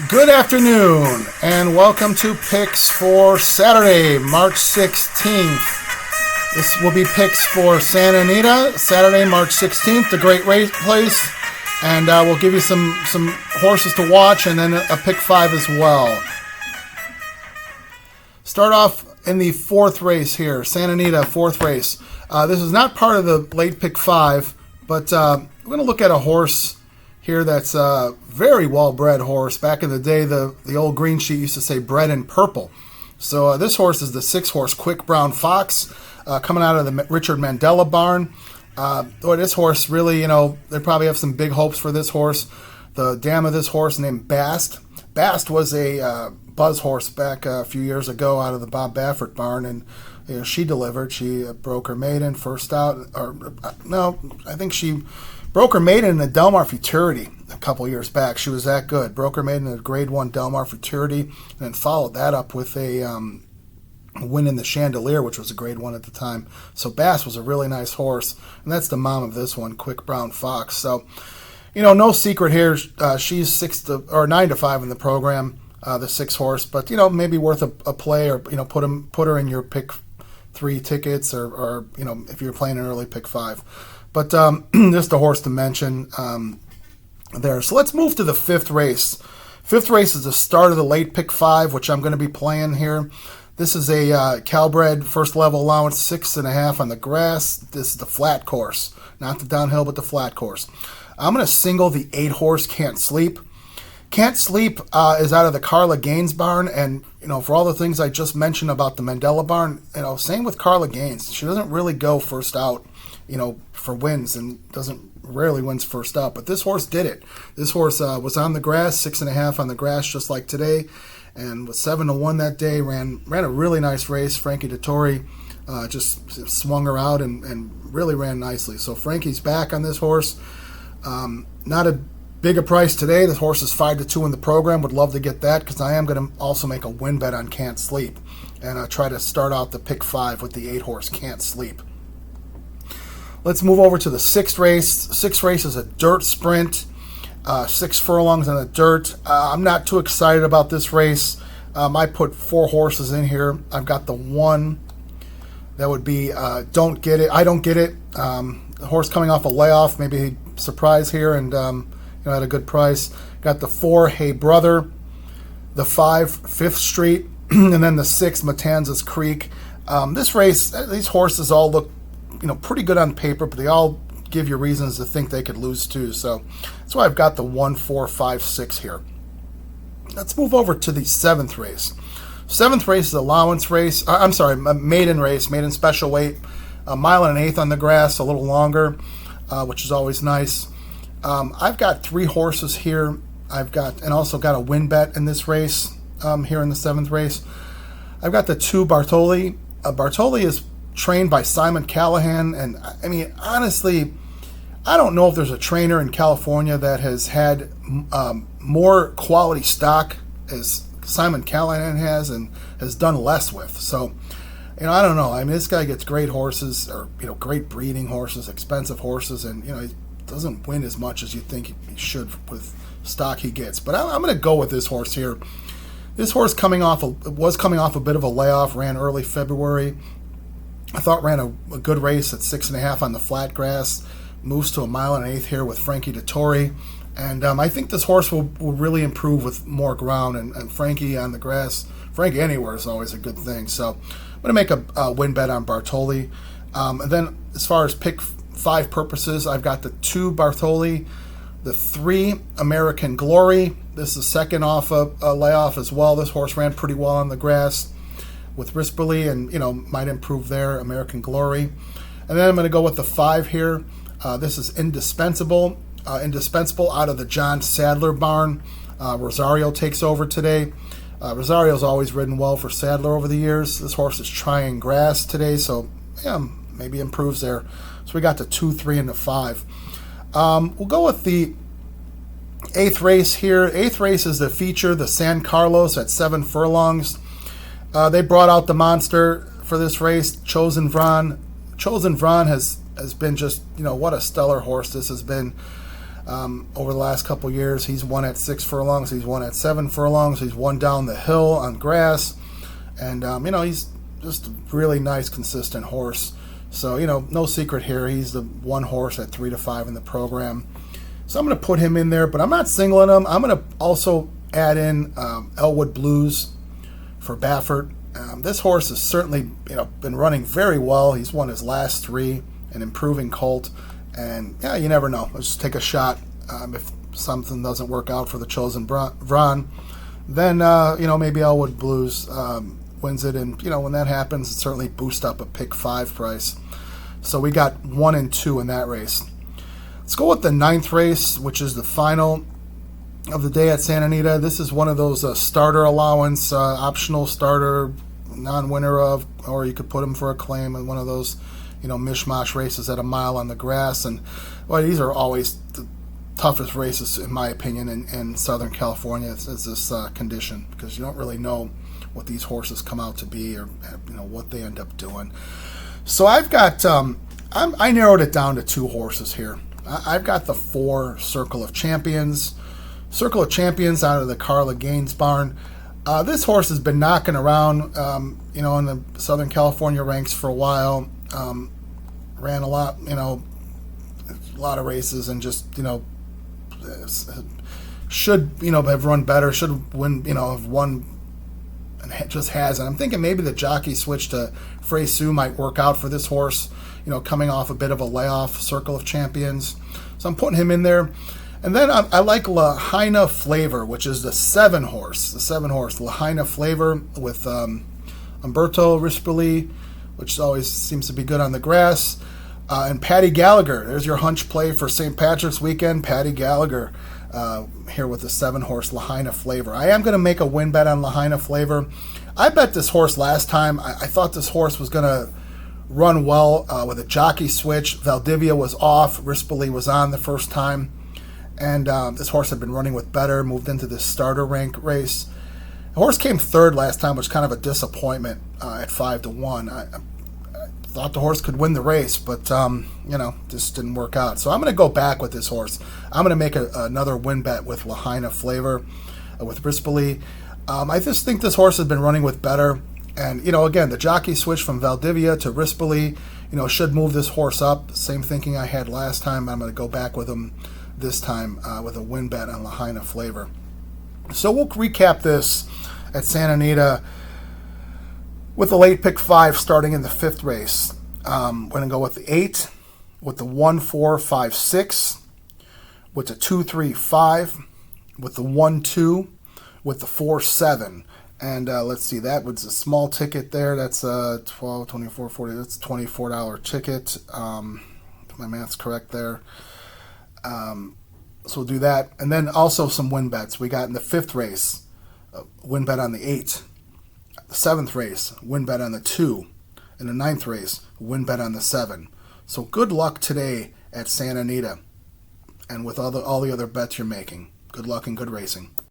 Good afternoon, and welcome to picks for Saturday, March 16th. This will be picks for Santa Anita, Saturday, March 16th, the great race place, and we'll give you some horses to watch, and then a pick 5 as well. Start off in the fourth race here, Santa Anita, fourth race. This is not part of the late pick 5, but we're going to look at a horse here that's a very well-bred horse. Back in the day, the old green sheet used to say bred in purple. So this horse is the 6-horse Quick Brown Fox, coming out of the Richard Mandela barn. This horse really, they probably have some big hopes for this horse. The dam of this horse named Bast. Bast was a buzz horse back a few years ago out of the Bob Baffert barn, and she delivered. She broke her maiden first out, I think she broke her maiden in the Delmar Futurity a couple years back. She was that good. Broke her maiden in the Grade 1 Delmar Futurity, and then followed that up with a win in the Chandelier, which was a Grade 1 at the time. So Bass was a really nice horse, and that's the mom of this one, Quick Brown Fox. So, no secret here. She's 9 to 5 in the program, the 6-horse, but maybe worth a play, or put her in your pick 3 tickets, or if you're playing an early pick 5. But just a horse to mention there. So let's move to the fifth race. Fifth race is the start of the late pick 5, which I'm going to be playing here. This is a Calbred first level allowance, 6.5 on the grass. This is the flat course, not the downhill, but the flat course. I'm going to single the 8-horse Can't Sleep. Can't Sleep is out of the Carla Gaines barn, and for all the things I just mentioned about the Mandela barn, same with Carla Gaines. She doesn't really go first out, for wins, and rarely wins first out. But this horse did it. This horse was on the grass, 6.5 on the grass, just like today, and was 7-1 that day. Ran a really nice race. Frankie Dettori just swung her out and really ran nicely. So Frankie's back on this horse. Not a big a price today. This horse is 5-2 in the program. Would love to get that, because I am going to also make a win bet on Can't Sleep, and try to start out the pick 5 with the 8-horse Can't Sleep. Let's move over to the 6th race. 6th race is a dirt sprint, 6 furlongs on the dirt. I'm not too excited about this race. I put 4 horses in here. I've got the 1 that would be Don't Get It. I Don't Get It. The horse coming off a layoff, maybe surprise here, and at a good price. Got the 4 Hey Brother, the 5 5th Street, and then the 6 Matanzas Creek. This race, these horses all look pretty good on paper, but they all give you reasons to think they could lose too. So that's why I've got the 1, 4, 5, 6 here. Let's move over to the 7th race. 7th race is allowance race. Maiden race, maiden special weight, 1.1 miles on the grass, a little longer, which is always nice. I've got 3 horses here. And also got a win bet in this race here in the 7th race. I've got the 2 Bartoli. Bartoli is trained by Simon Callahan, and honestly, I don't know if there's a trainer in California that has had more quality stock as Simon Callahan has, and has done less with. So, I don't know. This guy gets great horses, or great breeding horses, expensive horses, and he doesn't win as much as you think he should with stock he gets. But I'm going to go with this horse here. This horse was coming off a bit of a layoff, ran early February. I thought ran a good race at 6.5 on the flat grass. Moves to 1.1 miles here with Frankie Dettori. And I think this horse will really improve with more ground. And Frankie on the grass, Frankie anywhere is always a good thing. So I'm going to make a win bet on Bartoli. And then as far as pick 5 purposes, I've got the 2 Bartoli, the 3 American Glory. This is second off a layoff as well. This horse ran pretty well on the grass with Risperly, and might improve there, American Glory. And then I'm going to go with the 5 here. This is Indispensable out of the John Sadler barn. Rosario takes over today. Rosario's always ridden well for Sadler over the years. This horse is trying grass today, so maybe improves there. So we got the 2, 3, and the 5. We'll go with the 8th race here. 8th race is the feature, the San Carlos at 7 furlongs. They brought out the monster for this race, Chosen Vron. Chosen Vron has been just, what a stellar horse this has been. over the last couple years. He's won at 6 furlongs. He's won at 7 furlongs. He's won down the hill on grass. And, he's just a really nice, consistent horse. So, no secret here. He's the one horse at 3 to 5 in the program. So I'm going to put him in there, but I'm not singling him. I'm going to also add in Elwood Blues for Baffert. This horse has certainly been running very well. He's won his last 3, an improving colt. And, yeah, you never know. Let's just take a shot. If something doesn't work out for the Chosen Vron, then, maybe Elwood Blues wins it. And, when that happens, it certainly boosts up a pick 5 price. So we got 1 and 2 in that race. Let's go with the 9th race, which is the final of the day at Santa Anita. This is one of those starter allowance, optional starter, non-winner of, or you could put him for a claim in one of those mishmash races at a mile on the grass. And these are always the toughest races, in my opinion, in Southern California. Is this condition, because you don't really know what these horses come out to be, or what they end up doing. So I've got I narrowed it down to 2 horses here. I've got the 4 Circle of Champions. Circle of Champions out of the Carla Gaines barn. This horse has been knocking around in the Southern California ranks for a while. Ran a lot, a lot of races, and just, should, have run better, should win, have won, and just hasn't. I'm thinking maybe the jockey switch to Frey Sue might work out for this horse, coming off a bit of a layoff, Circle of Champions. So I'm putting him in there. And then I like Lahaina Flavor, which is the 7 horse. The 7 horse, Lahaina Flavor with Umberto Rispoli, which always seems to be good on the grass. And Patty Gallagher. There's your hunch play for St. Patrick's weekend. Patty Gallagher here with the 7 horse Lahaina Flavor. I am going to make a win bet on Lahaina Flavor. I bet this horse last time. I thought this horse was going to run well with a jockey switch. Valdivia was off. Rispoli was on the first time. And this horse had been running with better, moved into this starter rank race. The horse came 3rd last time, which was kind of a disappointment at 5 to 1. I thought the horse could win the race, but, just didn't work out. So I'm going to go back with this horse. I'm going to make another win bet with Lahaina Flavor, with Rispoli. I just think this horse has been running with better. And, again, the jockey switch from Valdivia to Rispoli, should move this horse up. Same thinking I had last time. I'm going to go back with him this time with a win bet on Lahaina Flavor. So we'll recap this at Santa Anita with the late pick 5 starting in the 5th race. We're going to go with the 8, with the 1, 4, 5, 6, with the 2, 3, 5, with the 1, 2, with the 4, 7. And let's see, that was a small ticket there. That's 12, 24, 40. That's a $24 ticket. If my math's correct there. So we'll do that. And then also some win bets. We got in the 5th race, win bet on the 8. The 7th race, win bet on the 2. In the 9th race, win bet on the 7. So good luck today at Santa Anita. And with all the other bets you're making. Good luck and good racing.